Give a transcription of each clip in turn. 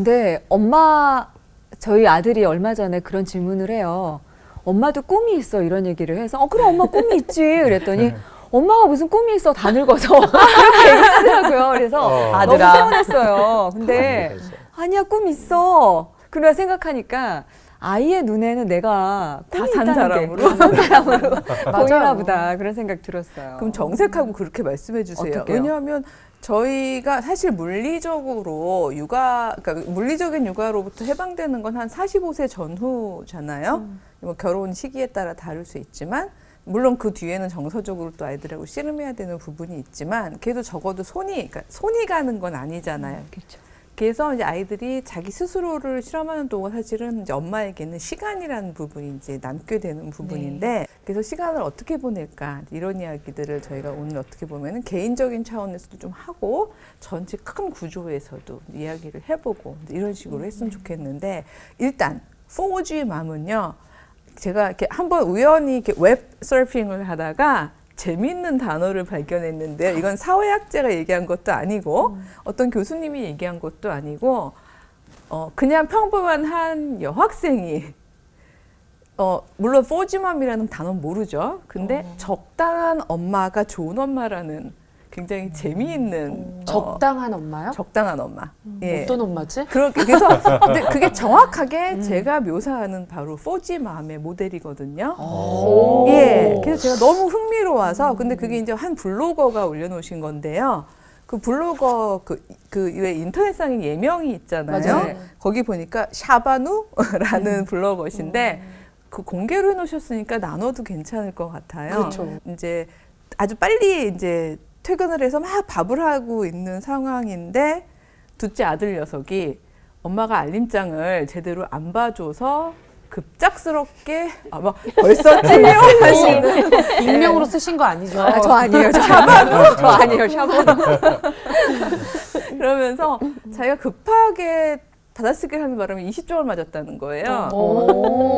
근데 저희 아들이 얼마 전에 그런 질문을 해요. 엄마도 꿈이 있어 이런 얘기를 해서 그래 엄마 꿈이 있지 그랬더니 엄마가 무슨 꿈이 있어 다 늙어서 그렇게 얘기하더라고요. 그래서 아들아. 너무 서운했어요. 근데 아니야 꿈 있어. 그러다 생각하니까 아이의 눈에는 내가 다 꿈이 산 있다는 사람으로. 산 사람으로 보이나 맞아요. 보다 그런 생각 들었어요. 그럼 정색하고 그렇게 말씀해 주세요. 어떡해요? 왜냐하면 저희가 사실 물리적으로 그러니까 물리적인 육아로부터 해방되는 건 한 45세 전후잖아요. 뭐 결혼 시기에 따라 다를 수 있지만 물론 그 뒤에는 정서적으로 또 아이들하고 씨름해야 되는 부분이 있지만 그래도 적어도 그러니까 손이 가는 건 아니잖아요. 그렇죠. 그래서 이제 아이들이 자기 스스로를 실험하는 동안 사실은 이제 엄마에게는 시간이라는 부분이 이제 남게 되는 부분인데 그래서 시간을 어떻게 보낼까 이런 이야기들을 저희가 오늘 어떻게 보면은 개인적인 차원에서도 좀 하고 전체 큰 구조에서도 이야기를 해보고 이런 식으로 했으면 좋겠는데 일단 4G 맘은요 제가 이렇게 한번 우연히 이렇게 웹 서핑을 하다가 재미있는 단어를 발견했는데요. 이건 사회학자가 얘기한 것도 아니고 어떤 교수님이 얘기한 것도 아니고 그냥 평범한 한 여학생이 물론 4G맘이라는 단어는 모르죠. 근데 적당한 엄마가 좋은 엄마라는 굉장히 재미있는 적당한 엄마요? 적당한 엄마. 예. 어떤 엄마지? 그래서 근데 그게 정확하게 제가 묘사하는 바로 4G맘의 모델이거든요. 예. 그래서 제가 너무 흥미로워서 근데 그게 이제 한 블로거가 올려놓으신 건데요. 그 블로거 왜 인터넷상에 예명이 있잖아요. 맞아요. 거기 보니까 샤바누라는 블로거신데 그 공개로 해놓으셨으니까 나눠도 괜찮을 것 같아요. 그렇죠. 이제 아주 빨리 이제 퇴근을 해서 막 밥을 하고 있는 상황인데 둘째 아들 녀석이 엄마가 알림장을 제대로 안 봐줘서 급작스럽게 아마 벌써 찔려하시는 익명으로 쓰신 거 아니죠? 저 아니에요. 저 아니에요. 샤바누. 그러면서 자기가 급하게 받아쓰기를 하는 바람에 20점을 맞았다는 거예요.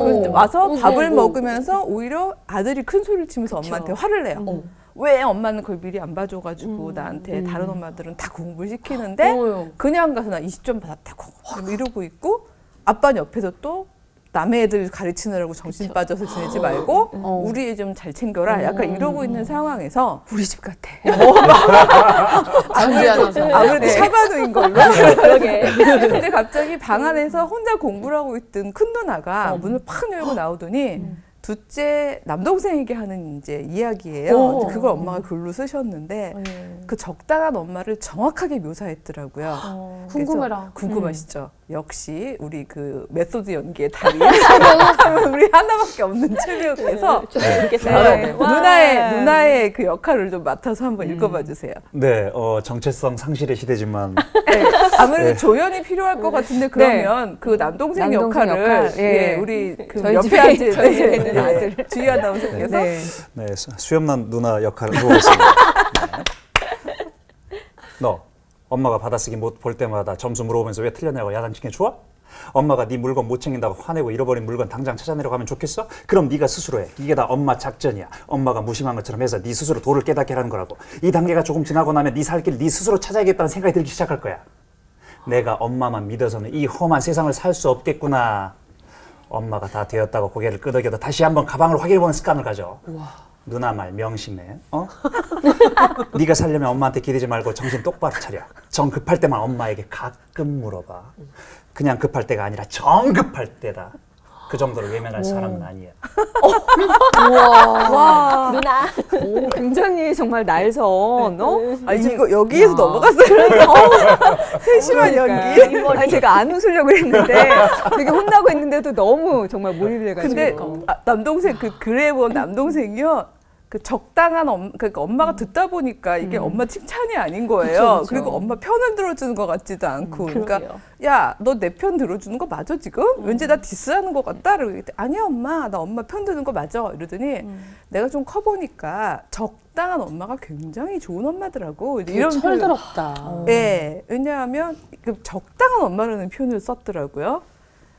그래서 와서 밥을 먹으면서 오히려 아들이 큰 소리를 치면서 엄마한테 화를 내요. 왜 엄마는 그걸 미리 안 봐줘가지고 나한테 다른 엄마들은 다 공부를 시키는데 그냥 가서 나 20점 받았다고 이러고 있고 아빠는 옆에서 또 남의 애들 가르치느라고 정신 빠져서 지내지 말고 우리 애 좀 잘 챙겨라 약간 이러고 있는 상황에서 우리 집 같아. 아무래도 샤바누인 걸로. 그러게. 근데 갑자기 방 안에서 혼자 공부를 하고 있던 큰 누나가 문을 팍 열고 나오더니 둘째 남동생에게 하는 이제 이야기예요. 근데 그걸 엄마가 글로 쓰셨는데 그 적당한 엄마를 정확하게 묘사했더라고요. 궁금해라. 궁금하시죠? 역시 우리 그 메소드 연기의 달인 우리 하나밖에 없는 최 배우께서 누나의 그 역할을 좀 맡아서 한번 읽어봐 주세요. 네, 정체성 상실의 시대지만 네, 아무래도 조연이 필요할 것 같은데 그러면 그 남동생 역할을 예, 우리 그 저희 옆에 집에 앉은 저희 집에 있는 아들 주희 아나운서께서 네, 수염난 누나 역할을 하고 있습니다. 네. 너 엄마가 받아쓰기 못 볼 때마다 점수 물어보면서 왜 틀렸냐고 야단치기 좋아? 엄마가 네 물건 못 챙긴다고 화내고 잃어버린 물건 당장 찾아내려고 하면 좋겠어? 그럼 네가 스스로 해. 이게 다 엄마 작전이야. 엄마가 무심한 것처럼 해서 네 스스로 도를 깨닫게 하는 거라고. 이 단계가 조금 지나고 나면 네 살 길 네 스스로 찾아야겠다는 생각이 들기 시작할 거야. 내가 엄마만 믿어서는 이 험한 세상을 살 수 없겠구나. 엄마가 다 되었다고 고개를 끄덕여도 다시 한번 가방을 확인해보는 습관을 가져. 누나 말 명심해. 네가 살려면 엄마한테 기대지 말고 정신 똑바로 차려. 정 급할 때만 엄마에게 가끔 물어봐. 그냥 급할 때가 아니라 정 급할 때다. 그 정도로 외면할 사람은 아니야. 와, 누나. 오, 굉장히 정말 날선. 아니 이거 여기에서 넘어갔어요. 세심한 연기. 아니, 제가 안 웃으려고 했는데 되게 혼나고 있는데도 너무 정말 몰입을 해가지고. 근데 남동생 그 글에 본 남동생이요. 그 적당한 그러니까 엄마가 듣다 보니까 이게 엄마 칭찬이 아닌 거예요. 그쵸. 그리고 엄마 편을 들어주는 것 같지도 않고. 그러니까 야, 너 내 편 들어주는 거 맞아 지금? 왠지 나 디스하는 것 같다. 그러고 아니야 엄마, 나 엄마 편 드는 거 맞아. 이러더니 내가 좀 커보니까 적당한 엄마가 굉장히 좋은 엄마더라고. 이런 철들었다. 네, 왜냐하면 그 적당한 엄마라는 표현을 썼더라고요.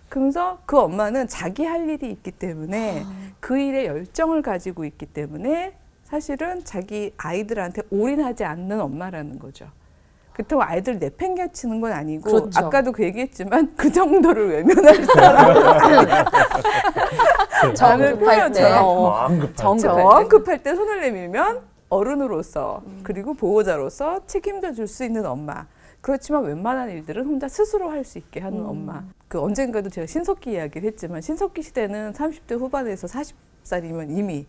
그러면서 그 엄마는 자기 할 일이 있기 때문에 그 일에 열정을 가지고 있기 때문에 사실은 자기 아이들한테 올인하지 않는 엄마라는 거죠. 그렇다고 아이들 내팽개치는 건 아니고 그렇죠. 아까도 그 얘기했지만 그 정도를 외면할 사람은 정급할 때. 정급할 때 손을 내밀면 어른으로서 그리고 보호자로서 책임져 줄 수 있는 엄마. 그렇지만 웬만한 일들은 혼자 스스로 할 수 있게 하는 엄마. 그 언젠가도 제가 신석기 이야기를 했지만 신석기 시대는 30대 후반에서 40살이면 이미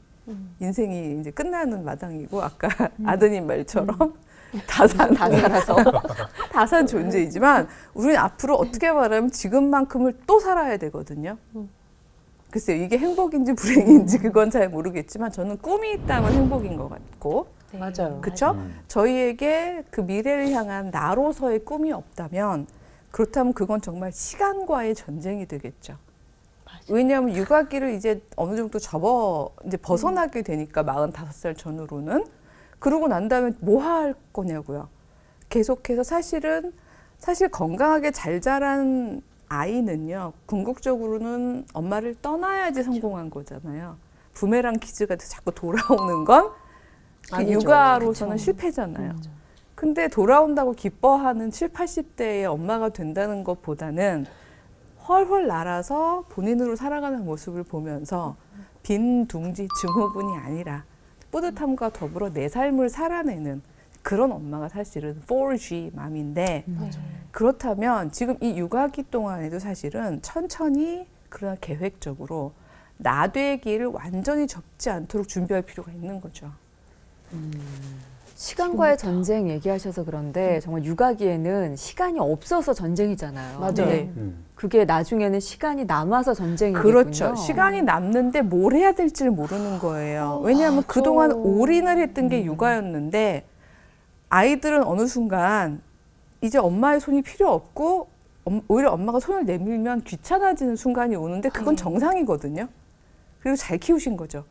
인생이 이제 끝나는 마당이고 아까 아드님 말처럼 다 살아서 다 산 존재이지만 우리는 앞으로 어떻게 말하면 지금만큼을 또 살아야 되거든요. 글쎄요, 이게 행복인지 불행인지 그건 잘 모르겠지만 저는 꿈이 있다면 행복인 것 같고, 맞아요. 그렇죠? 저희에게 그 미래를 향한 나로서의 꿈이 없다면 그렇다면 그건 정말 시간과의 전쟁이 되겠죠. 왜냐하면 육아기를 이제 어느 정도 이제 벗어나게 되니까 45살 전후로는 그러고 난 다음에 뭐 할 거냐고요. 계속해서 사실 건강하게 잘 자란 아이는요, 궁극적으로는 엄마를 떠나야지 성공한 거잖아요. 부메랑 퀴즈가 자꾸 돌아오는 건 아니죠. 육아로서는 그쵸. 실패잖아요. 근데 돌아온다고 기뻐하는 70, 80대의 엄마가 된다는 것보다는 훨훨 날아서 본인으로 살아가는 모습을 보면서 빈 둥지 증후군이 아니라 뿌듯함과 더불어 내 삶을 살아내는 그런 엄마가 사실은 4G 맘인데 그렇다면 지금 이 육아기 동안에도 사실은 천천히 그러나 계획적으로 나되기를 완전히 접지 않도록 준비할 필요가 있는 거죠. 시간과의 전쟁 얘기하셔서 그런데 정말 육아기에는 시간이 없어서 전쟁이잖아요. 맞아요. 네. 그게 나중에는 시간이 남아서 전쟁이군요. 그렇죠. 시간이 남는데 뭘 해야 될지를 모르는 거예요. 왜냐하면 그동안 올인을 했던 게 육아였는데 아이들은 어느 순간 이제 엄마의 손이 필요 없고 오히려 엄마가 손을 내밀면 귀찮아지는 순간이 오는데 그건 정상이거든요. 그리고 잘 키우신 거죠.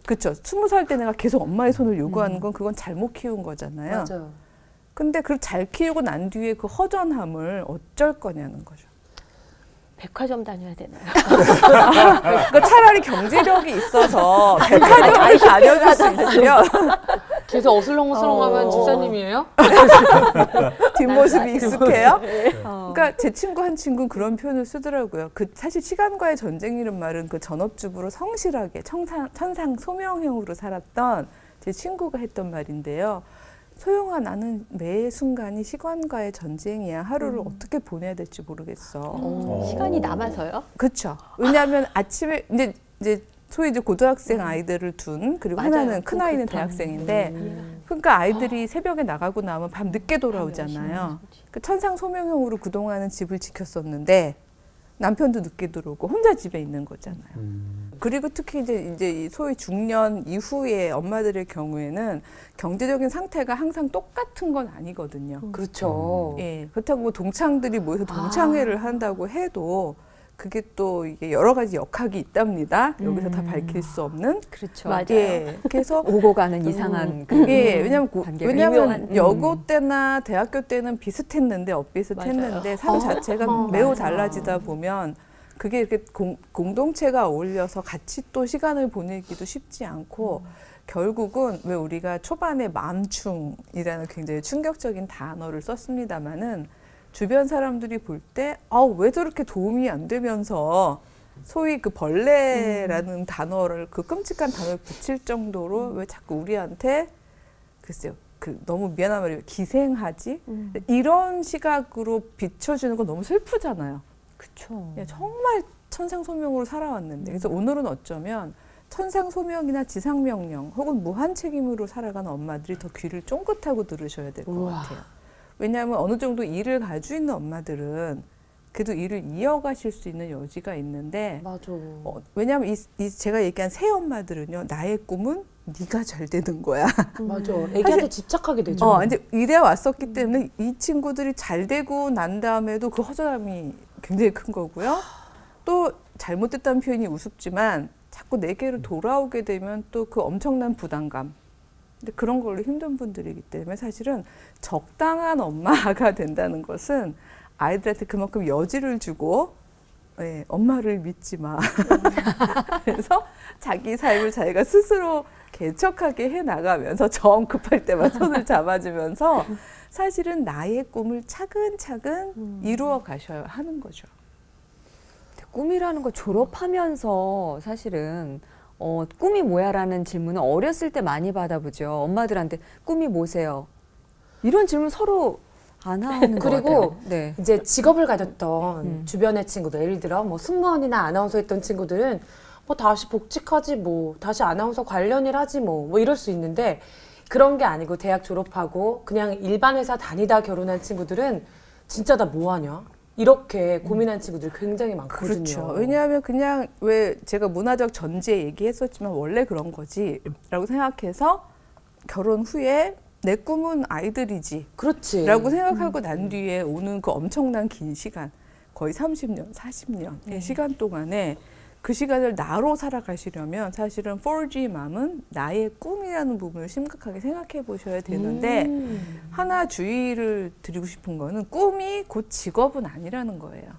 그렇죠. 20살 때 내가 계속 엄마의 손을 요구하는 건 그건 잘못 키운 거잖아요. 맞아요. 근데 그 잘 키우고 난 뒤에 그 허전함을 어쩔 거냐는 거죠. 백화점 다녀야 되나요? 그러니까 차라리 경제력이 있어서 백화점을 다녀줄 수 있으면 계속 어슬렁어슬렁하면 집사님이에요? 뒷모습이 익숙해요. 그러니까 제 친구 한 친구는 그런 표현을 쓰더라고요. 그 사실 시간과의 전쟁이라는 말은 그 전업주부로 성실하게 천상 소명형으로 살았던 제 친구가 했던 말인데요. 소영아, 나는 매 순간이 시간과의 전쟁이야. 하루를 어떻게 보내야 될지 모르겠어. 시간이 남아서요? 그렇죠. 왜냐하면 아침에 이제 소위 이제 고등학생 아이들을 둔 그리고 맞아요. 하나는 큰 아이는 그렇다. 대학생인데 그러니까 아이들이 새벽에 나가고 나면 밤 늦게 돌아오잖아요. 그 천상 소명형으로 그동안은 집을 지켰었는데 남편도 늦게 들어오고 혼자 집에 있는 거잖아요. 그리고 특히 이제 이 소위 중년 이후의 엄마들의 경우에는 경제적인 상태가 항상 똑같은 건 아니거든요. 그렇죠. 예, 그렇다고 뭐 동창들이 모여서 동창회를 한다고 해도 그게 또 이게 여러 가지 역학이 있답니다. 여기서 다 밝힐 수 없는. 그렇죠. 맞아요. 예, 그래서 오고 가는 이상한 그 예, 관계가 왜냐면 유명한, 여고 때나 대학교 때는 비슷했는데 엇비슷했는데 삶 자체가 매우 달라지다 보면 그게 이렇게 공동체가 어울려서 같이 또 시간을 보내기도 쉽지 않고 결국은 왜 우리가 초반에 맘충이라는 굉장히 충격적인 단어를 썼습니다마는 주변 사람들이 볼 때 왜 저렇게 도움이 안 되면서 소위 그 벌레라는 단어를 그 끔찍한 단어를 붙일 정도로 왜 자꾸 우리한테 글쎄요 그 너무 미안한 말이에요 기생하지 이런 시각으로 비춰주는 건 너무 슬프잖아요. 그렇죠. 정말 천상소명으로 살아왔는데 그래서 오늘은 어쩌면 천상소명이나 지상명령 혹은 무한 책임으로 살아가는 엄마들이 더 귀를 쫑긋하고 들으셔야 될 것 같아요. 왜냐하면 어느 정도 일을 가지고 있는 엄마들은 그래도 일을 이어가실 수 있는 여지가 있는데 맞아. 왜냐하면 이 제가 얘기한 새 엄마들은요 나의 꿈은 네가 잘 되는 거야. 맞아. 애기한테 집착하게 되죠. 이제 이래 왔었기 때문에 이 친구들이 잘 되고 난 다음에도 그 허전함이 굉장히 큰 거고요. 또 잘못됐다는 표현이 우습지만 자꾸 내게로 돌아오게 되면 또 그 엄청난 부담감. 근데 그런 걸로 힘든 분들이기 때문에 사실은 적당한 엄마가 된다는 것은 아이들한테 그만큼 여지를 주고 엄마를 믿지 마. 그래서 자기 삶을 자기가 스스로 개척하게 해 나가면서 정 급할 때만 손을 잡아주면서 사실은 나의 꿈을 차근차근 이루어 가셔야 하는 거죠. 꿈이라는 거 졸업하면서 사실은 꿈이 뭐야라는 질문은 어렸을 때 많이 받아보죠. 엄마들한테 꿈이 뭐세요? 이런 질문 서로 안 하는 것 그리고 같아요. 네. 이제 직업을 가졌던 주변의 친구들, 예를 들어 뭐 승무원이나 아나운서 했던 친구들은 뭐 다시 복직하지 뭐 다시 아나운서 관련 일 하지 뭐 이럴 수 있는데 그런 게 아니고 대학 졸업하고 그냥 일반 회사 다니다 결혼한 친구들은 진짜 나 뭐 하냐? 이렇게 고민한 친구들 굉장히 많거든요. 그렇죠. 왜냐하면 그냥 왜 제가 문화적 전제 얘기했었지만 원래 그런 거지라고 생각해서 결혼 후에 내 꿈은 아이들이지 그렇지. 라고 생각하고 난 뒤에 오는 그 엄청난 긴 시간 거의 30년, 40년의 시간 동안에 그 시간을 나로 살아가시려면 사실은 4G 맘은 나의 꿈이라는 부분을 심각하게 생각해 보셔야 되는데 하나 주의를 드리고 싶은 거는 꿈이 곧 직업은 아니라는 거예요.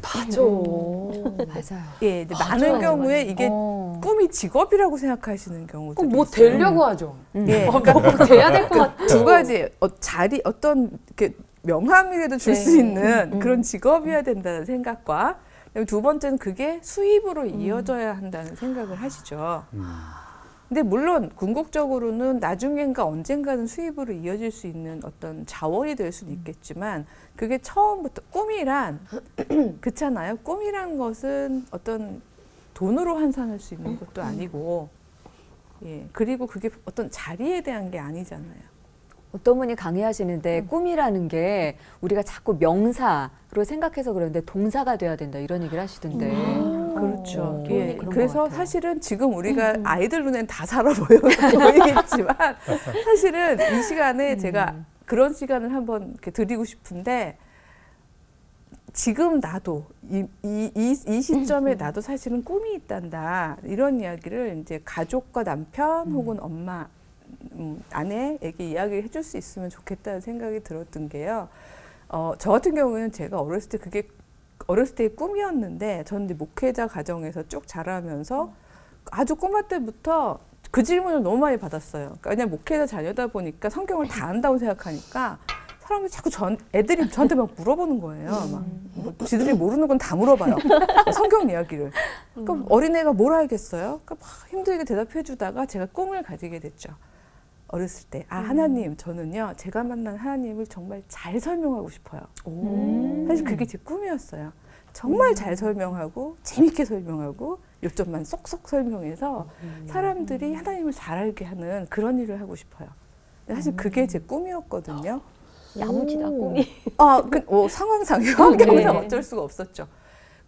맞아. 맞아요. 예, 근데 맞아요. 많은 경우에 이게 어. 꿈이 직업이라고 생각하시는 경우도 그럼 뭐 있어요. 되려고 하죠. 예, 뭐 돼야 될 것 같아. 두 가지 자리 어떤 이렇게 명함이라도 줄 수 네. 있는 그런 직업이어야 된다는 생각과 그다음에 두 번째는 그게 수입으로 이어져야 한다는 생각을 하시죠. 근데 물론 궁극적으로는 나중엔가 언젠가는 수입으로 이어질 수 있는 어떤 자원이 될 수는 있겠지만 그게 처음부터 꿈이란 그렇잖아요. 꿈이란 것은 어떤 돈으로 환산할 수 있는 것도 아니고 예 그리고 그게 어떤 자리에 대한 게 아니잖아요. 어떤 분이 강의하시는데 꿈이라는 게 우리가 자꾸 명사로 생각해서 그러는데 동사가 돼야 된다 이런 얘기를 하시던데. 그렇죠. 오, 예. 그런 것 그래서 같아요. 사실은 지금 우리가 아이들 눈엔 다 살아 보이겠지만 사실은 이 시간에 제가 그런 시간을 한번 이렇게 드리고 싶은데 지금 나도 이 시점에 나도 사실은 꿈이 있단다 이런 이야기를 이제 가족과 남편 혹은 엄마 아내에게 이야기를 해줄 수 있으면 좋겠다는 생각이 들었던 게요. 저 같은 경우에는 제가 어렸을 때 그게 어렸을 때의 꿈이었는데 저는 이제 목회자 가정에서 쭉 자라면서 아주 꼬마 때부터 그 질문을 너무 많이 받았어요. 그러니까 그냥 목회자 자녀다 보니까 성경을 다 안다고 생각하니까 사람들이 자꾸 애들이 저한테 막 물어보는 거예요. 막 뭐 지들이 모르는 건 다 물어봐요. 성경 이야기를. 그러니까 어린애가 뭘 알겠어요? 그러니까 막 힘들게 대답해 주다가 제가 꿈을 가지게 됐죠. 어렸을 때. 하나님, 저는요, 제가 만난 하나님을 정말 잘 설명하고 싶어요. 사실 그게 제 꿈이었어요. 정말 잘 설명하고, 재밌게 설명하고, 요점만 쏙쏙 설명해서 사람들이 하나님을 잘 알게 하는 그런 일을 하고 싶어요. 근데 사실 그게 제 꿈이었거든요. 야무지다 꿈이. 상황상의 환경상 네. 어쩔 수가 없었죠.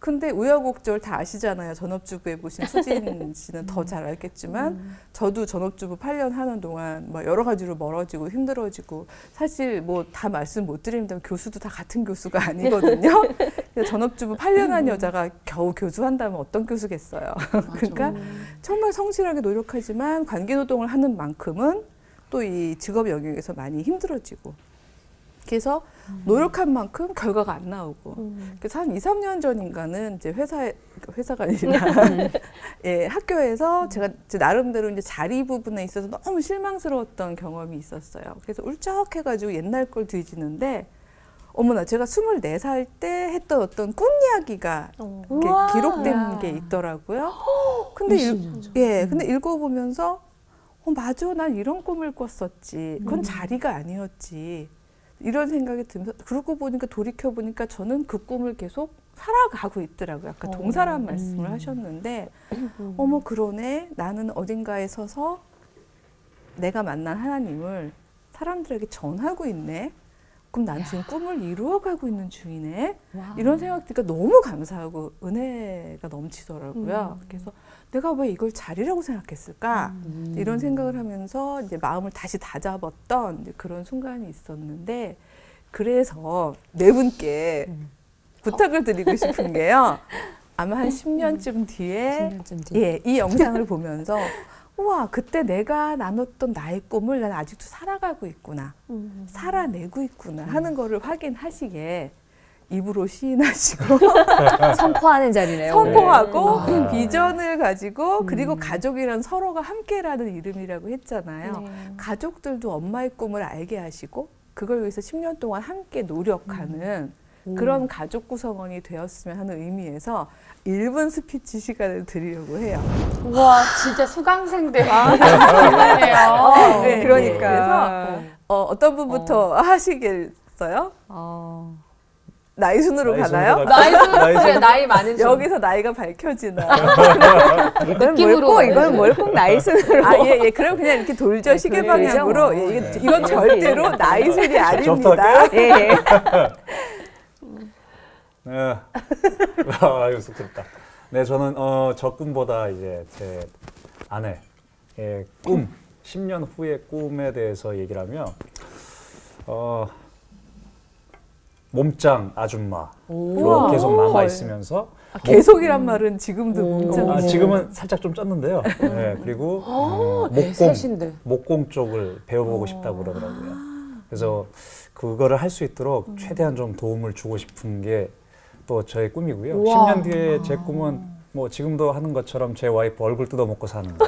근데 우여곡절 다 아시잖아요. 전업주부 해보신 수진 씨는 더 잘 알겠지만 저도 전업주부 8년 하는 동안 뭐 여러 가지로 멀어지고 힘들어지고 사실 뭐 다 말씀 못 드리면 교수도 다 같은 교수가 아니거든요. 그래서 전업주부 8년 한 여자가 겨우 교수한다면 어떤 교수겠어요. 그러니까 정말 성실하게 노력하지만 관계노동을 하는 만큼은 또 이 직업 영역에서 많이 힘들어지고 그래서 노력한 만큼 결과가 안 나오고. 그래서 한 2, 3년 전인가는 이제 회사가 아니라 예, 학교에서 제가 제 나름대로 이제 자리 부분에 있어서 너무 실망스러웠던 경험이 있었어요. 그래서 울적해가지고 옛날 걸 뒤지는데 어머나 제가 24살 때 했던 어떤 꿈 이야기가 이렇게 우와. 기록된 게 있더라고요. 근데 근데 읽어보면서 맞아, 난 이런 꿈을 꿨었지. 그건 자리가 아니었지. 이런 생각이 들면서 그러고 보니까 돌이켜보니까 저는 그 꿈을 계속 살아가고 있더라고요. 아까 동사란 말씀을 하셨는데 어머 그러네. 나는 어딘가에 서서 내가 만난 하나님을 사람들에게 전하고 있네. 그럼 난 지금 꿈을 이루어가고 있는 중이네. 이런 생각 드니까 너무 감사하고 은혜가 넘치더라고요. 그래서 내가 왜 이걸 자리라고 생각했을까? 이런 생각을 하면서 이제 마음을 다시 다잡았던 이제 그런 순간이 있었는데 그래서 네 분께 부탁을 드리고 싶은 게요. 아마 한 10년쯤 뒤에 10년쯤 뒤에. 예, 이 영상을 보면서 우와 그때 내가 나눴던 나의 꿈을 난 아직도 살아가고 있구나. 살아내고 있구나 하는 거를 확인하시게 입으로 시인하시고 선포하는 자리네요. 선포하고 네. 그 비전을 가지고 그리고 가족이란 서로가 함께라는 이름이라고 했잖아요. 가족들도 엄마의 꿈을 알게 하시고 그걸 위해서 10년 동안 함께 노력하는 그런 가족 구성원이 되었으면 하는 의미에서 1분 스피치 시간을 드리려고 해요. 와 진짜 수강생들 정말이에요. 네, 그러니까. 그래서 어떤 분부터 하시겠어요? 나이 순으로 나이 가나요? 순으로 나이 나이 그래 순- 나이 많은 중. 여기서 나이가 밝혀지나요? 느낌으로 이건 뭘 꼭 나이 순으로. 아, 예, 예. 그럼 그냥 이렇게 돌죠. 시계 돌죠. 방향으로. 예, 이건 절대로 나이 순이 아닙니다. 예, 예. 네. 아, 이거 쑥스럽다. 네, 저는 저 꿈보다 이제 제 아내의 꿈, 10년 후의 꿈에 대해서 얘기를 하면 몸짱 아줌마로 우와. 계속 남아 있으면서 계속이란 말은 지금도 문자. 지금은 살짝 좀 쪘는데요. 네, 그리고 네, 셋인데. 목공 쪽을 배워보고 싶다고 그러더라고요. 그래서 그거를 할 수 있도록 최대한 좀 도움을 주고 싶은 게 또 저의 꿈이고요. 우와. 10년 뒤에 제 꿈은 뭐 지금도 하는 것처럼 제 와이프 얼굴 뜯어먹고 사는 거.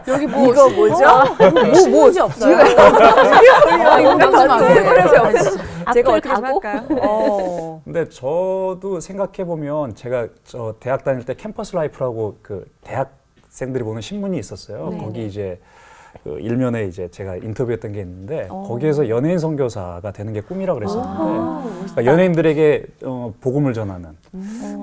여기 뭐 이거 뭐죠? 뭐지 없어요? 이거 깜짝이야. 그래서 옆에서 제가 앞을 어떻게 좀 가고? 할까요? 근데 저도 생각해 보면 제가 저 대학 다닐 때 캠퍼스 라이프라고 그 대학생들이 보는 신문이 있었어요. 네. 거기 이제 그 일면에 이제 제가 인터뷰했던 게 있는데 거기에서 연예인 선교사가 되는 게 꿈이라고 그랬었는데 그러니까 연예인들에게 복음을 전하는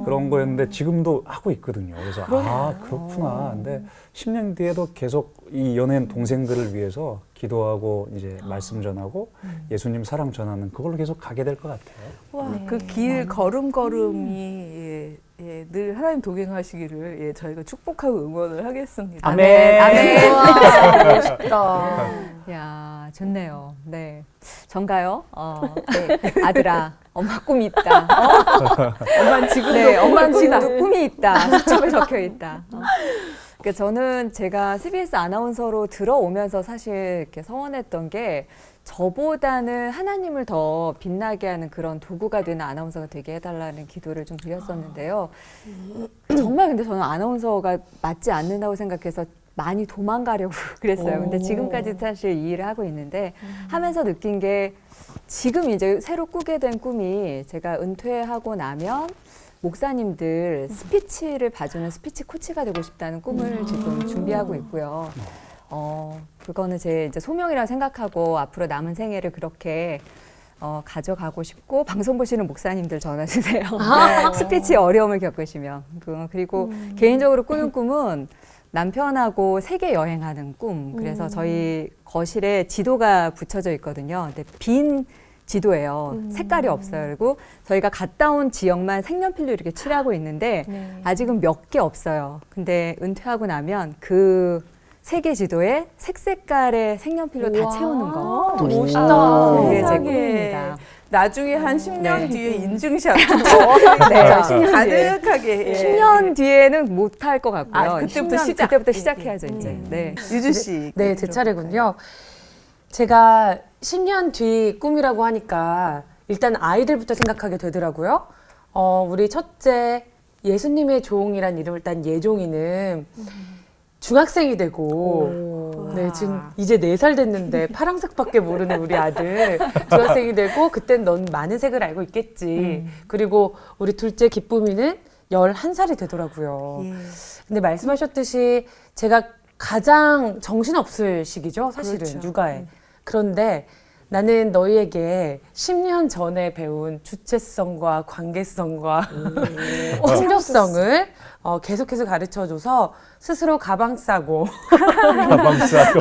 그런 거였는데 지금도 하고 있거든요. 그래서 아 그렇구나. 근데 10년 뒤에도 계속 이 연예인 동생들을 위해서 기도하고 이제 말씀 전하고 예수님 사랑 전하는 그걸로 계속 가게 될 것 같아요. 와, 네. 그 길 걸음걸음이 늘 하나님 동행하시기를 저희가 축복하고 응원을 하겠습니다. 아멘. 우와, 멋있다. 야, 좋네요. 네. 전가요? 네. 아들아, 엄마 꿈이 있다. 엄마는 지금도 네, 엄마는 꿈을 꾼다. 지금도 꿈이 있다. 수첩에 적혀 있다. 그러니까 저는 제가 CBS 아나운서로 들어오면서 사실 이렇게 서원했던 게 저보다는 하나님을 더 빛나게 하는 그런 도구가 되는 아나운서가 되게 해달라는 기도를 좀 드렸었는데요. 정말 근데 저는 아나운서가 맞지 않는다고 생각해서 많이 도망가려고 그랬어요. 근데 지금까지 사실 이 일을 하고 있는데 하면서 느낀 게 지금 이제 새로 꾸게 된 꿈이 제가 은퇴하고 나면 목사님들 스피치를 봐주는 스피치 코치가 되고 싶다는 꿈을 지금 준비하고 있고요. 그거는 제 이제 소명이라고 생각하고 앞으로 남은 생애를 그렇게 가져가고 싶고 방송 보시는 목사님들 전화 주세요. 스피치 어려움을 겪으시면 그리고 개인적으로 꾸는 꿈은 남편하고 세계 여행하는 꿈. 그래서 저희 거실에 지도가 붙여져 있거든요. 근데 빈 지도예요. 색깔이 없어요. 그리고 저희가 갔다 온 지역만 색연필로 이렇게 칠하고 있는데 아직은 몇 개 없어요. 근데 은퇴하고 나면 그 세계 지도에 색깔의 색연필로 다 채우는 거. 멋있다. 그게 제 세상에. 꿈입니다. 나중에 한 10년 네. 뒤에 인증샷 네, 가득하게 10년 뒤에는 못 할 것 같고요. 아, 그때부터 10년, 시작. 그때부터 시작해야죠, 이제. 네. 유주 씨. 네, 제 차례군요. 제가 10년 뒤 꿈이라고 하니까 일단 아이들부터 생각하게 되더라고요. 우리 첫째 예수님의 종이란 이름을 딴 예종이는 중학생이 되고 네, 지금 이제 4살 됐는데 파란색밖에 모르는 우리 아들 중학생이 되고 그땐 넌 많은 색을 알고 있겠지. 그리고 우리 둘째 기쁨이는 11살이 되더라고요. 근데 말씀하셨듯이 제가 가장 정신없을 시기죠, 사실은 그렇죠. 육아에. 그런데 나는 너희에게 10년 전에 배운 주체성과 관계성과 친교성을 계속해서 가르쳐줘서 스스로 가방 싸고 가방 싸고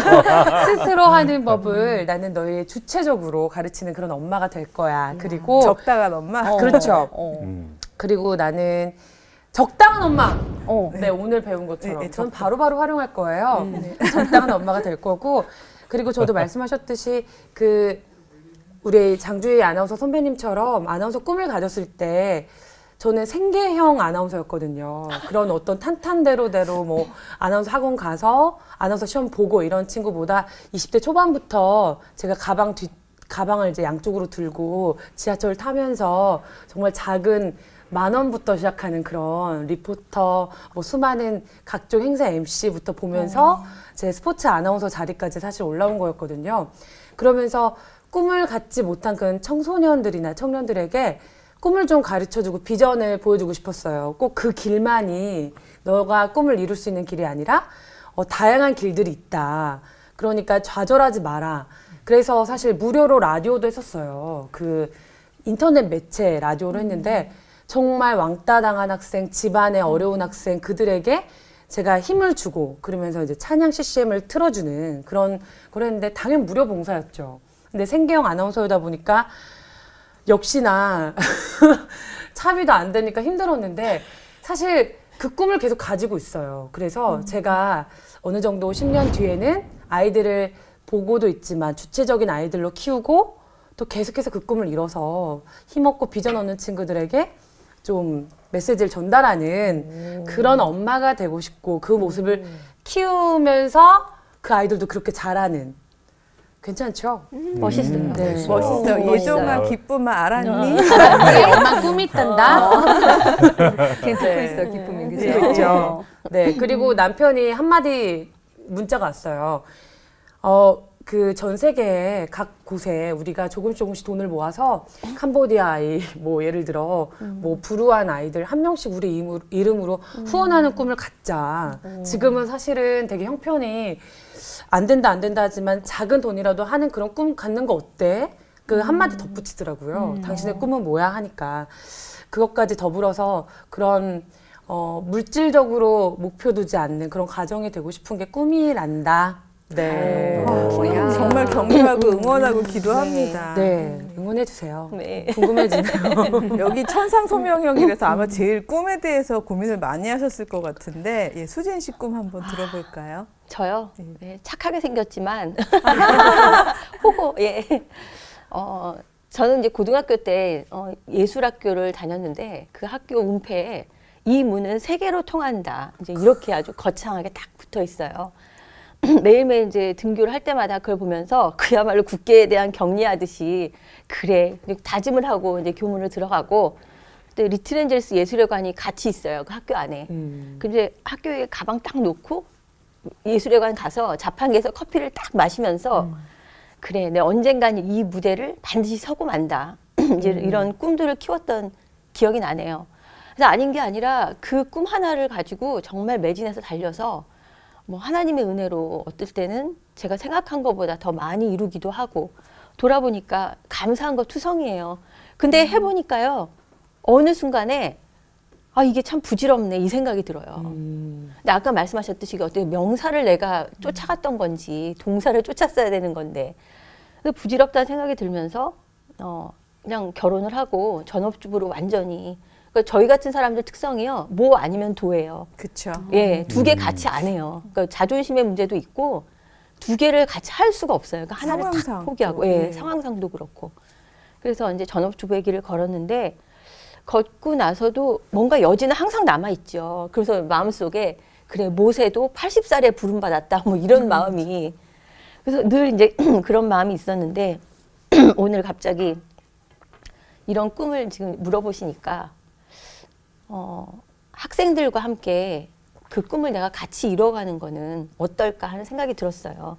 스스로 하는 법을 나는 너희 주체적으로 가르치는 그런 엄마가 될 거야. 그리고 적당한 엄마. 그렇죠. 그리고 나는 적당한 엄마. 네, 오늘 배운 것처럼. 네, 전 바로바로 활용할 거예요. 적당한 엄마가 될 거고. 그리고 저도 말씀하셨듯이 우리 장주희 아나운서 선배님처럼 아나운서 꿈을 가졌을 때 저는 생계형 아나운서였거든요. 그런 어떤 탄탄대로대로 뭐 아나운서 학원 가서 아나운서 시험 보고 이런 친구보다 20대 초반부터 제가 가방을 이제 양쪽으로 들고 지하철 타면서 정말 작은 10,000원부터 시작하는 그런 리포터, 뭐 수많은 각종 행사 MC부터 보면서 제 스포츠 아나운서 자리까지 사실 올라온 거였거든요. 그러면서 꿈을 갖지 못한 그런 청소년들이나 청년들에게 꿈을 좀 가르쳐주고 비전을 보여주고 싶었어요. 꼭 그 길만이 너가 꿈을 이룰 수 있는 길이 아니라 다양한 길들이 있다. 그러니까 좌절하지 마라. 그래서 사실 무료로 라디오도 했었어요. 그 인터넷 매체 라디오를 했는데 정말 왕따 당한 학생, 집안의 어려운 학생 그들에게 제가 힘을 주고 그러면서 이제 찬양 CCM을 틀어주는 그런 걸 했는데 당연 무료 봉사였죠. 근데 생계형 아나운서이다 보니까 역시나 차비도 안 되니까 힘들었는데 사실 그 꿈을 계속 가지고 있어요. 그래서 제가 어느 정도 10년 뒤에는 아이들을 보고도 있지만 주체적인 아이들로 키우고 또 계속해서 그 꿈을 이뤄서 힘없고 비전 없는 친구들에게 좀 메시지를 전달하는 그런 엄마가 되고 싶고 그 모습을 키우면서 그 아이들도 그렇게 자라는 괜찮죠? 멋있어요. 네. 멋있어. 멋있어요. 예종아 기쁨을 알았니? 네, 엄마 꿈이 있단다. 듣고 네. 있어 기쁨이 네, 그죠? 그렇죠. 네, 그리고 남편이 한마디 문자가 왔어요. 그 전 세계의 각 곳에 우리가 조금씩 돈을 모아서 캄보디아 아이, 뭐 예를 들어 뭐 불우한 아이들 한 명씩 우리 이름으로 후원하는 꿈을 갖자. 지금은 사실은 되게 형편이 안 된다 하지만 작은 돈이라도 하는 그런 꿈 갖는 거 어때? 그 한마디 덧붙이더라고요. 당신의 꿈은 뭐야 하니까. 그것까지 더불어서 그런 물질적으로 목표 두지 않는 그런 가정이 되고 싶은 게 꿈이란다. 네. 정말 격려하고 응원하고 기도합니다. 네. 응원해 주세요. 네. 궁금해지네요. 여기 천상소명형이라서 아마 제일 꿈에 대해서 고민을 많이 하셨을 것 같은데 예, 수진 씨 꿈 한번 들어볼까요? 저요? 네, 착하게 생겼지만 호호 예. 저는 이제 고등학교 때 예술학교를 다녔는데 그 학교 운패에 이 문은 세계로 통한다. 이제 이렇게 아주 거창하게 딱 붙어 있어요. 매일매일 이제 등교를 할 때마다 그걸 보면서 그야말로 국계에 대한 격리하듯이 그래 다짐을 하고 이제 교문을 들어가고 그때 리틀엔젤스 예술회관이 같이 있어요. 그 학교 안에. 근데 학교에 가방 딱 놓고 예술회관 가서 자판기에서 커피를 딱 마시면서 그래 내 언젠간 이 무대를 반드시 서고 만다. 이제 이런 꿈들을 키웠던 기억이 나네요. 그래서 아닌 게 아니라 그 꿈 하나를 가지고 정말 매진해서 달려서 뭐 하나님의 은혜로 어떨 때는 제가 생각한 것보다 더 많이 이루기도 하고 돌아보니까 감사한 거 투성이에요. 근데 해보니까요 어느 순간에 아 이게 참 부질없네 이 생각이 들어요. 근데 아까 말씀하셨듯이 어떻게 명사를 내가 쫓아갔던 건지 동사를 쫓았어야 되는 건데 부질없다는 생각이 들면서 그냥 결혼을 하고 전업주부로 완전히 그러니까 저희 같은 사람들 특성이요. 뭐 아니면 도예요. 그렇죠. 예, 두 개 같이 안 해요. 그러니까 자존심의 문제도 있고 두 개를 같이 할 수가 없어요. 그러니까 하나를 상황상 딱 포기하고, 또, 예, 예. 상황상도 그렇고. 그래서 이제 전업주부의 길을 걸었는데 걷고 나서도 뭔가 여지는 항상 남아 있죠. 그래서 마음속에 그래 모세도 80살에 부름받았다 뭐 이런 마음이 그래서 늘 이제 그런 마음이 있었는데 오늘 갑자기 이런 꿈을 지금 물어보시니까. 학생들과 함께 그 꿈을 내가 같이 이뤄가는 거는 어떨까 하는 생각이 들었어요.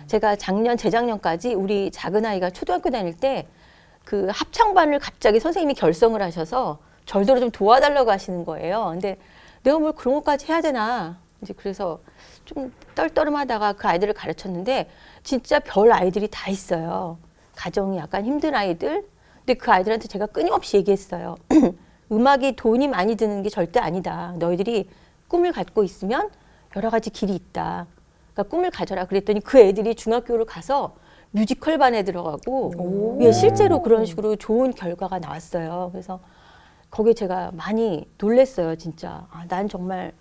제가 재작년까지 우리 작은 아이가 초등학교 다닐 때 그 합창반을 갑자기 선생님이 결성을 하셔서 절대로 좀 도와달라고 하시는 거예요. 근데 내가 뭘 그런 것까지 해야 되나. 이제 그래서 좀 떨떠름하다가 그 아이들을 가르쳤는데 진짜 별 아이들이 다 있어요. 가정이 약간 힘든 아이들. 근데 그 아이들한테 제가 끊임없이 얘기했어요. 음악이 돈이 많이 드는 게 절대 아니다. 너희들이 꿈을 갖고 있으면 여러 가지 길이 있다. 그러니까 꿈을 가져라. 그랬더니 그 애들이 중학교를 가서 뮤지컬 반에 들어가고 예, 실제로 그런 식으로 좋은 결과가 나왔어요. 그래서 거기에 제가 많이 놀랬어요. 진짜. 난 정말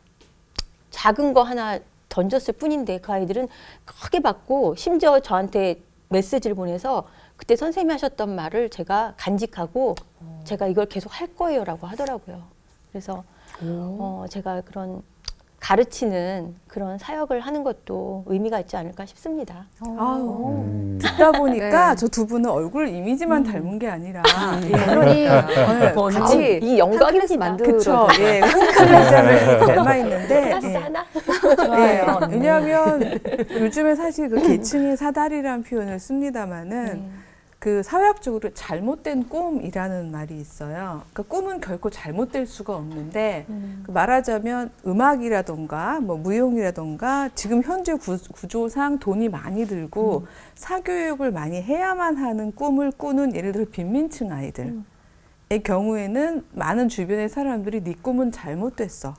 작은 거 하나 던졌을 뿐인데 그 아이들은 크게 받고 심지어 저한테 메시지를 보내서 그때 선생님이 하셨던 말을 제가 간직하고 제가 이걸 계속 할 거예요라고 하더라고요. 그래서 제가 그런 가르치는 그런 사역을 하는 것도 의미가 있지 않을까 싶습니다. 아우, 듣다 보니까 네. 저 두 분은 얼굴 이미지만 닮은 게 아니라 그러니 네, 같이 이 영광입니다. 만들어 그쵸. 예, 홈클래스를 닮아 있는데. 플러스 예. 하나? 네, 왜냐하면 요즘에 사실 그 계층의 사다리라는 표현을 씁니다마는 그 사회학적으로 잘못된 꿈이라는 말이 있어요. 그러니까 꿈은 결코 잘못될 수가 없는데 그 말하자면 음악이라던가 뭐 무용이라던가 지금 현재 구조상 돈이 많이 들고 사교육을 많이 해야만 하는 꿈을 꾸는 예를 들어 빈민층 아이들. 의 경우에는 많은 주변의 사람들이 네 꿈은 잘못됐어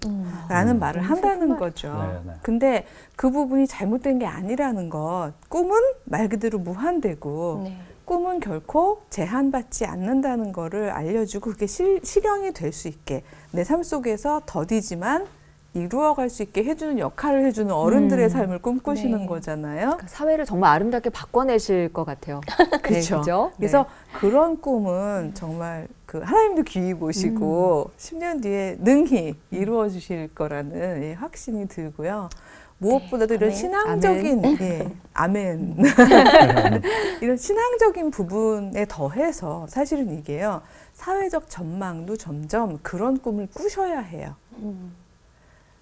라는 말을 한다는 거죠. 네, 네. 근데 그 부분이 잘못된 게 아니라는 것. 꿈은 말 그대로 무한되고 네. 꿈은 결코 제한받지 않는다는 거를 알려주고 그게 실현이 될 수 있게 내 삶 속에서 더디지만 이루어갈 수 있게 해주는 역할을 해주는 어른들의 삶을 꿈꾸시는 네. 거잖아요. 그러니까 사회를 정말 아름답게 바꿔내실 것 같아요. 그렇죠. 그죠? 그래서 그런 꿈은 정말 그 하나님도 귀히 보시고 10년 뒤에 능히 이루어 주실 거라는 예, 확신이 들고요. 무엇보다도 이런 아멘. 신앙적인 예, 아멘. 이런 신앙적인 부분에 더해서 사실은 이게요. 사회적 전망도 점점 그런 꿈을 꾸셔야 해요.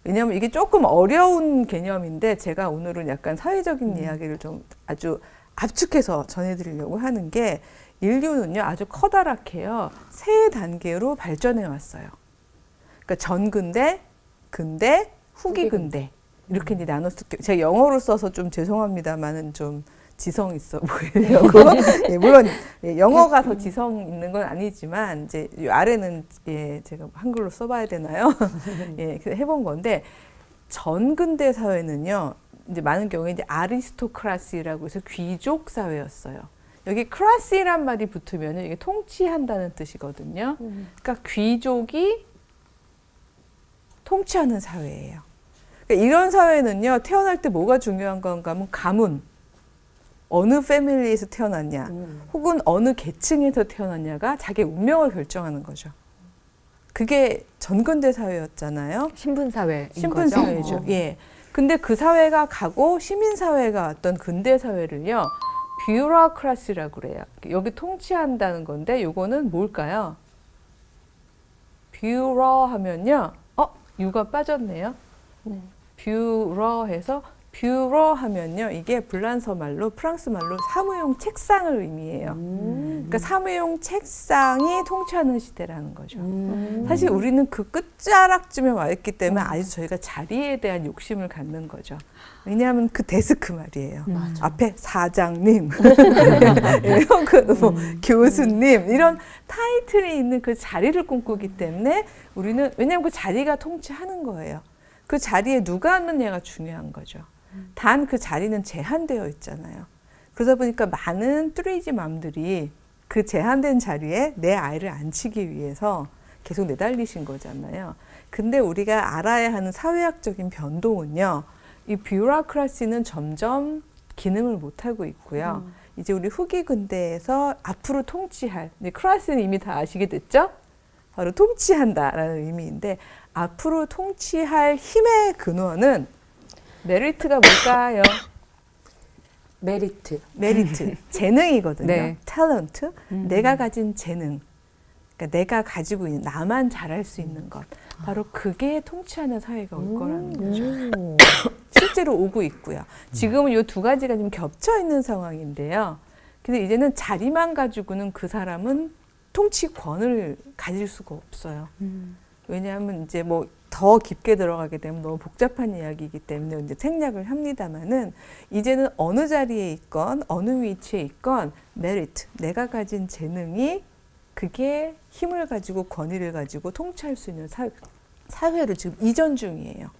왜냐하면 이게 조금 어려운 개념인데 제가 오늘은 약간 사회적인 이야기를 좀 아주 압축해서 전해드리려고 하는 게 인류는요 아주 커다랗게요 3단계로 발전해 왔어요. 그러니까 전근대, 근대, 후기 근대 이렇게 이제 나눴을 때 제가 영어로 써서 좀 죄송합니다만은 좀 지성 있어 보이려고 예, 물론 예, 영어가 더 지성 있는 건 아니지만 이제 이 아래는 예, 제가 한글로 써봐야 되나요? 예, 그래서 해본 건데 전근대 사회는요 이제 많은 경우에 이제 아리스토크라시라고 해서 귀족 사회였어요. 여기 크라시란 말이 붙으면 이게 통치한다는 뜻이거든요. 그러니까 귀족이 통치하는 사회예요. 그러니까 이런 사회는요 태어날 때 뭐가 중요한 건가 하면 가문 어느 패밀리에서 태어났냐 혹은 어느 계층에서 태어났냐가 자기 운명을 결정하는 거죠. 그게 전근대 사회였잖아요. 신분사회인 신분 거죠? 사회죠. 예. 근데 그 사회가 가고 시민 사회가 왔던 근대 사회를요. 뷰로크라시라고 그래요. 여기 통치한다는 건데 요거는 뭘까요? 뷰러 하면요. 유가 빠졌네요. 네. 뷰러해서 뷰러 하면요. 이게 불란서 말로 프랑스 말로 사무용 책상을 의미해요. 그러니까 사무용 책상이 통치하는 시대라는 거죠. 사실 우리는 그 끝자락쯤에 와 있기 때문에 아주 저희가 자리에 대한 욕심을 갖는 거죠. 왜냐하면 그 데스크 말이에요. 앞에 사장님, 뭐 교수님 이런 타이틀이 있는 그 자리를 꿈꾸기 때문에 우리는 왜냐하면 그 자리가 통치하는 거예요. 그 자리에 누가 앉느냐가 중요한 거죠. 단 그 자리는 제한되어 있잖아요. 그러다 보니까 많은 뚜레이지 맘들이 그 제한된 자리에 내 아이를 앉히기 위해서 계속 내달리신 거잖아요. 근데 우리가 알아야 하는 사회학적인 변동은요. 이 뷰로크라시는 점점 기능을 못하고 있고요. 이제 우리 후기 근대에서 앞으로 통치할, 크라시는 이미 다 아시게 됐죠? 바로 통치한다라는 의미인데 앞으로 통치할 힘의 근원은 메리트가 뭘까요? 메리트. 재능이거든요. 네. 탤런트, 내가 가진 재능. 그러니까 내가 가지고 있는 나만 잘할 수 있는 것. 바로 그게 통치하는 사회가 올 거라는 거죠. 실제로 오고 있고요. 지금은 이 두 가지가 좀 겹쳐 있는 상황인데요. 근데 이제는 자리만 가지고는 그 사람은 통치권을 가질 수가 없어요. 왜냐하면 이제 뭐 더 깊게 들어가게 되면 너무 복잡한 이야기이기 때문에 이제 생략을 합니다만은 이제는 어느 자리에 있건 어느 위치에 있건 메리트, 내가 가진 재능이 그게 힘을 가지고 권위를 가지고 통치할 수 있는 사회로 지금 이전 중이에요.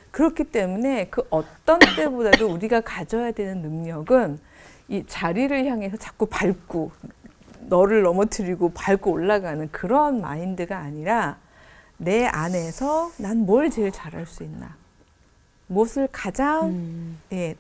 그렇기 때문에 그 어떤 때보다도 우리가 가져야 되는 능력은 이 자리를 향해서 자꾸 밟고 너를 넘어뜨리고 밟고 올라가는 그런 마인드가 아니라 내 안에서 난 뭘 제일 잘할 수 있나? 무엇을 가장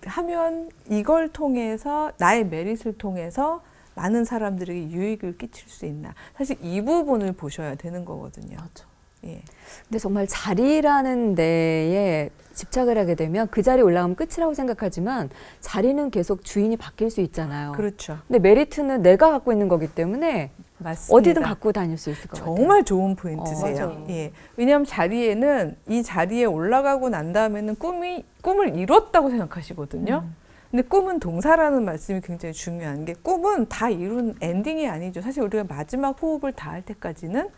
하면 이걸 통해서 나의 메릿을 통해서 많은 사람들에게 유익을 끼칠 수 있나? 사실 이 부분을 보셔야 되는 거거든요. 맞아. 예. 근데 정말 자리라는 데에 집착을 하게 되면 그 자리에 올라가면 끝이라고 생각하지만 자리는 계속 주인이 바뀔 수 있잖아요. 그렇죠. 근데 메리트는 내가 갖고 있는 거기 때문에 맞습니다. 어디든 갖고 다닐 수 있을 것 같아요. 정말 좋은 포인트세요. 맞아요. 예. 왜냐하면 자리에는 이 자리에 올라가고 난 다음에는 꿈을 이뤘다고 생각하시거든요. 근데 꿈은 동사라는 말씀이 굉장히 중요한 게 꿈은 다 이룬 엔딩이 아니죠. 사실 우리가 마지막 호흡을 다할 때까지는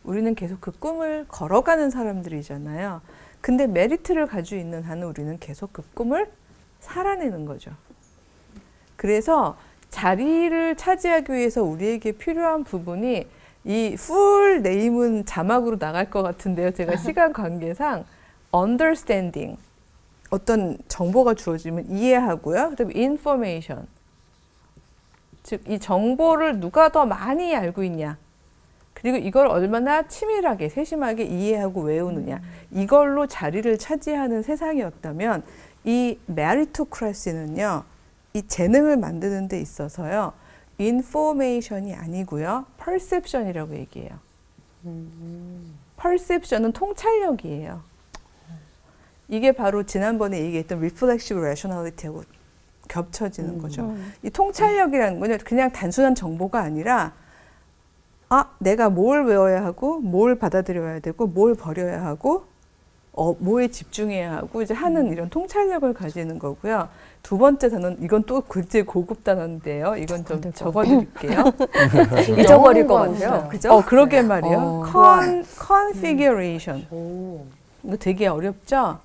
우리는 계속 그 꿈을 걸어가는 사람들이잖아요. 근데 메리트를 가지고 있는 한은 우리는 계속 그 꿈을 살아내는 거죠. 그래서 자리를 차지하기 위해서 우리에게 필요한 부분이 이 풀 네임은 자막으로 나갈 것 같은데요. 제가 시간 관계상 understanding 어떤 정보가 주어지면 이해하고요. 그다음에 information 즉 이 정보를 누가 더 많이 알고 있냐 그리고 이걸 얼마나 치밀하게 세심하게 이해하고 외우느냐 이걸로 자리를 차지하는 세상이었다면 이 메리토크라시는요. 이 재능을 만드는 데 있어서요. 인포메이션이 아니고요. 퍼셉션이라고 얘기해요. 퍼셉션은 통찰력이에요. 이게 바로 지난번에 얘기했던 리플렉시브 레셔널리티하고 겹쳐지는 거죠. 이 통찰력이라는 건 그냥 단순한 정보가 아니라 내가 뭘 외워야 하고 뭘 받아들여야 되고 뭘 버려야 하고 뭐에 집중해야 하고 이제 하는 이런 통찰력을 가지는 거고요. 두 번째 단어는 이건 또 굉장히 고급 단어인데요. 이건 좀 적어드릴게요. 잊어버릴 것 같아요. 그죠? 그러게 말이에요. configuration. 이거 되게 어렵죠?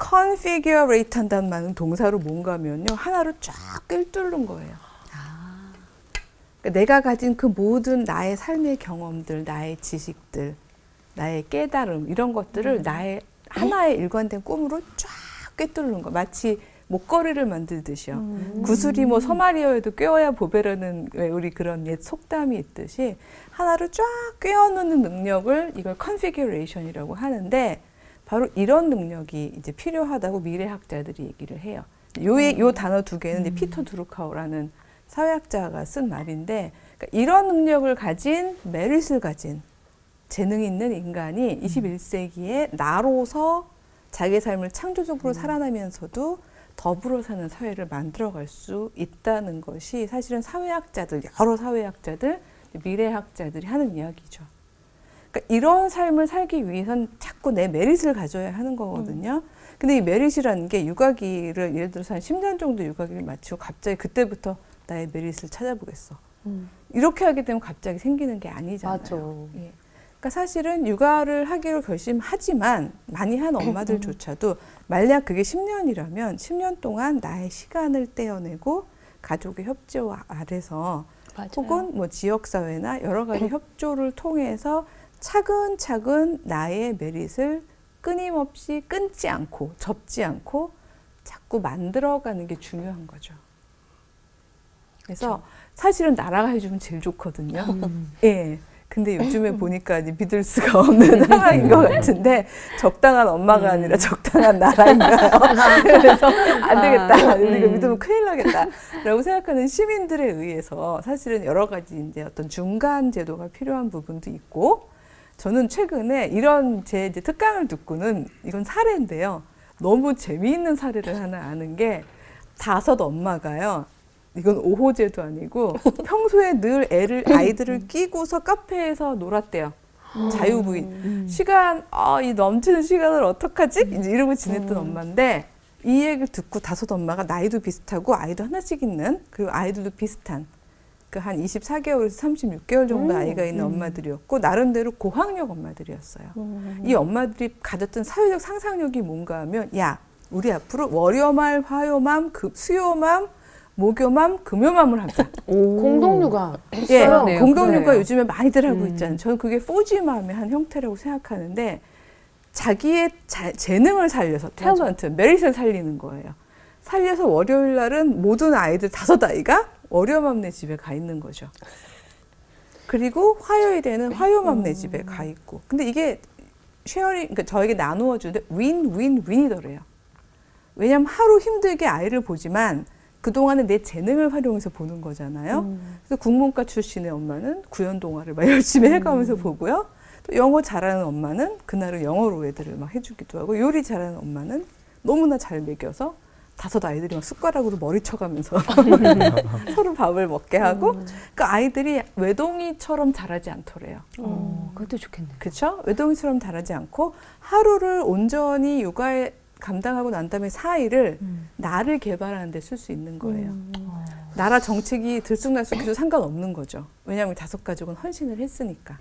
configurate 한다는 말은 동사로 뭔가면요. 하나를 쫙 꿰뚫는 거예요. 그러니까 내가 가진 그 모든 나의 삶의 경험들, 나의 지식들, 나의 깨달음 이런 것들을 나의 하나의 일관된 꿈으로 쫙 꿰뚫는 거. 마치 목걸이를 만들듯이요. 구슬이 뭐 서말이어도 꿰어야 보배라는 왜 우리 그런 옛 속담이 있듯이 하나를 쫙 꿰어놓는 능력을 이걸 configuration이라고 하는데 바로 이런 능력이 이제 필요하다고 미래학자들이 얘기를 해요. 요 단어 두 개는 이제 피터 드루카우라는 사회학자가 쓴 말인데 그러니까 이런 능력을 가진 메릿을 가진 재능 있는 인간이 21세기에 나로서 자기 삶을 창조적으로 살아나면서도 더불어 사는 사회를 만들어갈 수 있다는 것이 사실은 사회학자들, 여러 사회학자들, 미래학자들이 하는 이야기죠. 그러니까 이런 삶을 살기 위해선 자꾸 내 메릿을 가져야 하는 거거든요. 근데 이 메릿이라는 게 육아기를 예를 들어서 한 10년 정도 육아기를 마치고 갑자기 그때부터 나의 메릿을 찾아보겠어. 이렇게 하게 되면 갑자기 생기는 게 아니잖아요. 맞아. 예. 그러니까 사실은 육아를 하기로 결심하지만 많이 한 엄마들조차도 만약 그게 10년이라면 10년 동안 나의 시간을 떼어내고 가족의 협조 아래서 맞아요. 혹은 뭐 지역사회나 여러 가지 협조를 통해서 차근차근 나의 메릿을 끊임없이 끊지 않고 접지 않고 자꾸 만들어가는 게 중요한 거죠. 그래서 사실은 나라가 해주면 제일 좋거든요. 예. 근데 요즘에 보니까 이제 믿을 수가 없는 상황인 것 같은데 적당한 엄마가 아니라 적당한 나라인가요? 그래서 안 되겠다. 우리가 믿으면 큰일 나겠다. 라고 생각하는 시민들에 의해서 사실은 여러 가지 이제 어떤 중간 제도가 필요한 부분도 있고 저는 최근에 이런 제 이제 특강을 듣고는 이건 사례인데요. 너무 재미있는 사례를 하나 아는 게 5 엄마가요. 이건 오호제도 아니고 평소에 늘 아이들을 끼고서 카페에서 놀았대요. 자유부인. 시간, 이 넘치는 시간을 어떡하지? 이제 이러고 지냈던 엄마인데 이 얘기를 듣고 5 엄마가 나이도 비슷하고 아이도 하나씩 있는 그리고 아이들도 비슷한 그 한 24개월에서 36개월 정도 아이가 있는 엄마들이었고 나름대로 고학력 엄마들이었어요. 이 엄마들이 가졌던 사회적 상상력이 뭔가 하면 야, 우리 앞으로 월요말, 화요맘, 수요맘, 목요맘, 금요맘을 하자. 공동육아. 예, 그러네요. 공동육아 그래요. 요즘에 많이들 하고 있잖아요. 저는 그게 포지맘의 한 형태라고 생각하는데 자기의 재능을 살려서 탤런트, 메릿을 살리는 거예요. 살려서 월요일 날은 모든 아이들 5아이가 월요맘네 집에 가 있는 거죠. 그리고 화요일에는 화요맘네 집에 가 있고. 근데 이게 그러니까 저에게 나누어 주는데 윈이더래요. 왜냐하면 하루 힘들게 아이를 보지만 그동안에 내 재능을 활용해서 보는 거잖아요. 그래서 국문과 출신의 엄마는 구연동화를 막 열심히 해가면서 보고요. 또 영어 잘하는 엄마는 그날은 영어로 애들을 막 해주기도 하고 요리 잘하는 엄마는 너무나 잘 먹여서 5 아이들이 막 숟가락으로 머리 쳐가면서 서로 밥을 먹게 하고 그러니까 아이들이 외동이처럼 자라지 않더래요. 그것도 좋겠네. 그렇죠? 외동이처럼 자라지 않고 하루를 온전히 육아에 감당하고 난 다음에 4일을 나를 개발하는 데 쓸 수 있는 거예요. 나라 정책이 들쑥날쑥해도 상관없는 거죠. 왜냐하면 5가족은 헌신을 했으니까.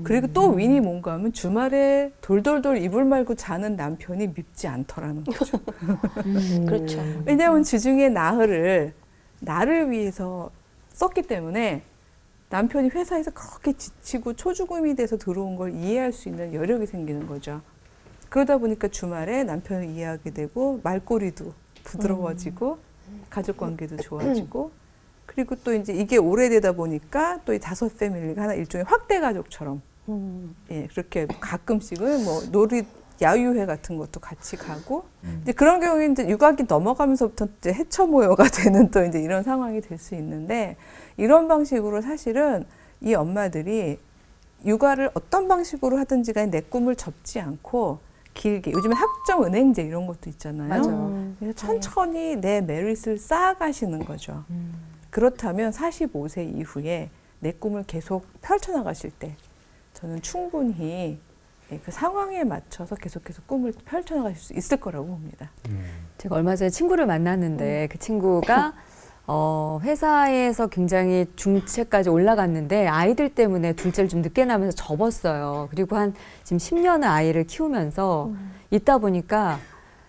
그리고 또 윈이 뭔가 하면 주말에 돌돌돌 이불 말고 자는 남편이 밉지 않더라는 거죠. 그렇죠. 왜냐하면 주중에 나흘을 나를 위해서 썼기 때문에 남편이 회사에서 그렇게 지치고 초죽음이 돼서 들어온 걸 이해할 수 있는 여력이 생기는 거죠. 그러다 보니까 주말에 남편을 이해하게 되고 말꼬리도 부드러워지고 가족 관계도 좋아지고 그리고 또 이제 이게 오래되다 보니까 또 이 5 패밀리가 하나 일종의 확대 가족처럼 예, 그렇게 가끔씩은 뭐 놀이 야유회 같은 것도 같이 가고 이제 그런 경우에 이제 육아기 넘어가면서부터 이제 해처 모여가 되는 또 이제 이런 상황이 될 수 있는데 이런 방식으로 사실은 이 엄마들이 육아를 어떤 방식으로 하든지 간에 내 꿈을 접지 않고 길게 요즘에 학점 은행제 이런 것도 있잖아요. 맞아요. 그래서 천천히 내 메릿을 쌓아가시는 거죠. 그렇다면 45세 이후에 내 꿈을 계속 펼쳐나가실 때 저는 충분히 그 상황에 맞춰서 계속해서 꿈을 펼쳐나가실 수 있을 거라고 봅니다. 제가 얼마 전에 친구를 만났는데 그 친구가 회사에서 굉장히 중체까지 올라갔는데 아이들 때문에 둘째를 좀 늦게 낳으면서 접었어요. 그리고 지금 10년을 아이를 키우면서 있다 보니까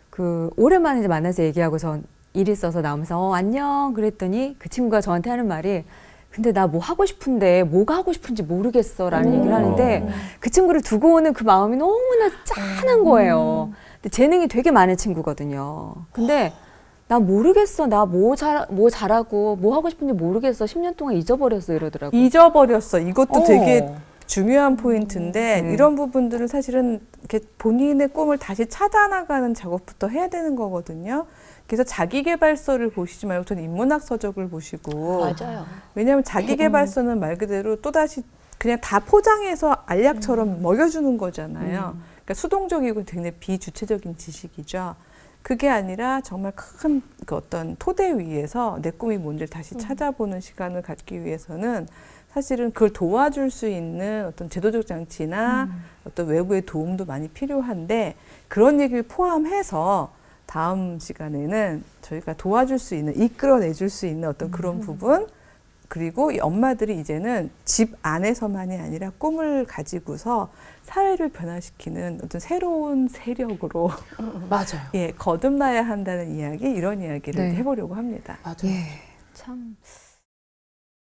그 오랜만에 이제 만나서 얘기하고서 일 있어서 나오면서 안녕 그랬더니 그 친구가 저한테 하는 말이 근데 나 뭐 하고 싶은데 뭐가 하고 싶은지 모르겠어라는 얘기를 하는데 그 친구를 두고 오는 그 마음이 너무나 짠한 거예요. 근데 재능이 되게 많은 친구거든요. 근데 나 모르겠어. 나 뭐 잘하고 뭐 하고 싶은지 모르겠어. 10년 동안 잊어버렸어 이러더라고요. 잊어버렸어. 이것도 되게 중요한 포인트인데 이런 부분들은 사실은 이렇게 본인의 꿈을 다시 찾아나가는 작업부터 해야 되는 거거든요. 그래서 자기계발서를 보시지 말고 저는 인문학 서적을 보시고 맞아요. 왜냐하면 자기계발서는 말 그대로 또다시 그냥 다 포장해서 알약처럼 먹여주는 거잖아요. 그러니까 수동적이고 굉장히 비주체적인 지식이죠. 그게 아니라 정말 큰 그 어떤 토대 위에서 내 꿈이 뭔지를 다시 찾아보는 시간을 갖기 위해서는 사실은 그걸 도와줄 수 있는 어떤 제도적 장치나 어떤 외부의 도움도 많이 필요한데 그런 얘기를 포함해서 다음 시간에는 저희가 도와줄 수 있는, 이끌어내줄 수 있는 어떤 그런 부분 그리고 이 엄마들이 이제는 집 안에서만이 아니라 꿈을 가지고서 사회를 변화시키는 어떤 새로운 세력으로 맞아요. 예, 거듭나야 한다는 이야기, 이런 이야기를 네. 해보려고 합니다. 맞아요. 예, 참